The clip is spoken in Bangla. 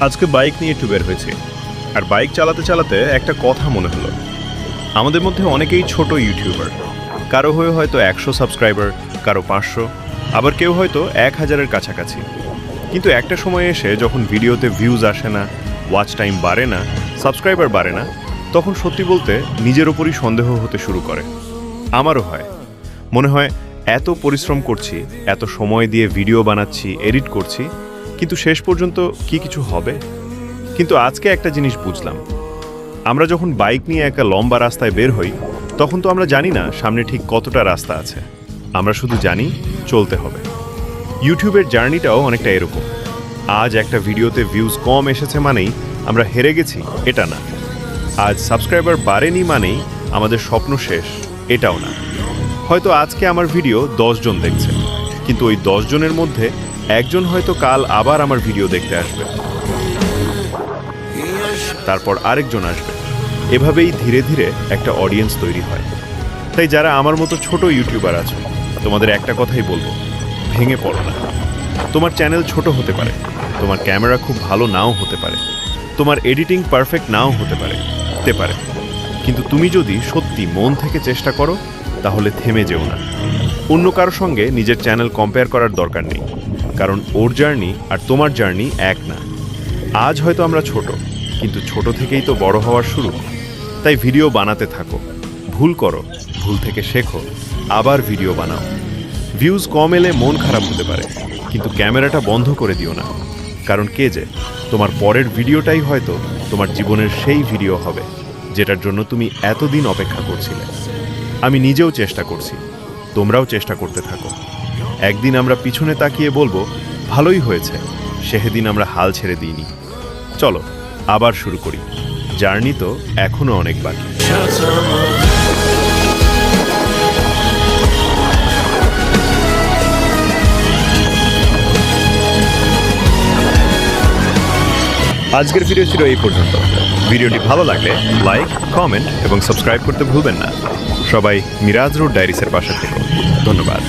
আজকে বাইক নিয়ে একটু বের হয়েছি, আর বাইক চালাতে চালাতে একটা কথা মনে হলো। আমাদের মধ্যে অনেকেই ছোট ইউটিউবার, কারো হয়ে হয়তো 100 সাবস্ক্রাইবার, কারো 500, আবার কেউ হয়তো 1000-এর কাছাকাছি। কিন্তু একটা সময় এসে যখন ভিডিওতে ভিউজ আসে না, ওয়াচ টাইম বাড়ে না, সাবস্ক্রাইবার বাড়ে না, তখন সত্যি বলতে নিজের ওপরই সন্দেহ হতে শুরু করে। আমারও হয়, মনে হয় এত পরিশ্রম করছি, এত সময় দিয়ে ভিডিও বানাচ্ছি, এডিট করছি, কিন্তু শেষ পর্যন্ত কি কিছু হবে? কিন্তু আজকে একটা জিনিস বুঝলাম, আমরা যখন বাইক নিয়ে একটা লম্বা রাস্তায় বের হই, তখন তো আমরা জানি না সামনে ঠিক কতটা রাস্তা আছে। আমরা শুধু জানি চলতে হবে। ইউটিউবের জার্নিটাও অনেকটা এরকম। আজ একটা ভিডিওতে ভিউজ কম এসেছে মানেই আমরা হেরে গেছি, এটা না। আজ সাবস্ক্রাইবার বাড়েনি মানেই আমাদের স্বপ্ন শেষ, এটাও না। হয়তো আজকে আমার ভিডিও 10 জন দেখছে, কিন্তু ওই 10 জনের মধ্যে একজন হয়তো কাল আবার আমার ভিডিও দেখতে আসবে, তারপর আরেকজন আসবে। এভাবেই ধীরে ধীরে একটা অডিয়েন্স তৈরি হয়। তাই যারা আমার মতো ছোট ইউটিউবার আছো, তোমাদের একটা কথাই বলবো, ভেঙে পড়ো না। তোমার চ্যানেল ছোট হতে পারে, তোমার ক্যামেরা খুব ভালো নাও হতে পারে, তোমার এডিটিং পারফেক্ট নাও হতে পারে, কিন্তু তুমি যদি সত্যি মন থেকে চেষ্টা করো, তাহলে থেমে যেও না। অন্য কারোর সঙ্গে নিজের চ্যানেল কম্পেয়ার করার দরকার নেই, কারণ ওর জার্নি আর তোমার জার্নি এক না। আজ হয়তো আমরা ছোট, কিন্তু ছোট থেকেই তো বড় হওয়ার শুরু। তাই ভিডিও বানাতে থাকো, ভুল করো, ভুল থেকে শেখো, আবার ভিডিও বানাও। ভিউজ কম এলে মন খারাপ হতে পারে, কিন্তু ক্যামেরাটা বন্ধ করে দিও না, কারণ কে যে তোমার পরের ভিডিওটাই হয়তো তোমার জীবনের সেই ভিডিও হবে যেটার জন্য তুমি এতদিন অপেক্ষা করছিলে। আমি নিজেও চেষ্টা করছি, তোমরাও চেষ্টা করতে থাকো। একদিন আমরা পিছনে তাকিয়ে বলবো ভালোই হয়েছে, সেদিন আমরা হাল ছেড়ে দিইনি। চলো আবার শুরু করি, জার্নি তো এখনো অনেক বাকি। আজকের ভিডিও ছিল এই পর্যন্ত। ভিডিওটি ভালো লাগলে লাইক, কমেন্ট এবং সাবস্ক্রাইব করতে ভুলবেন না। সবাই মিরাজ রোড ডায়েরিসের পাশে থেকো। ধন্যবাদ।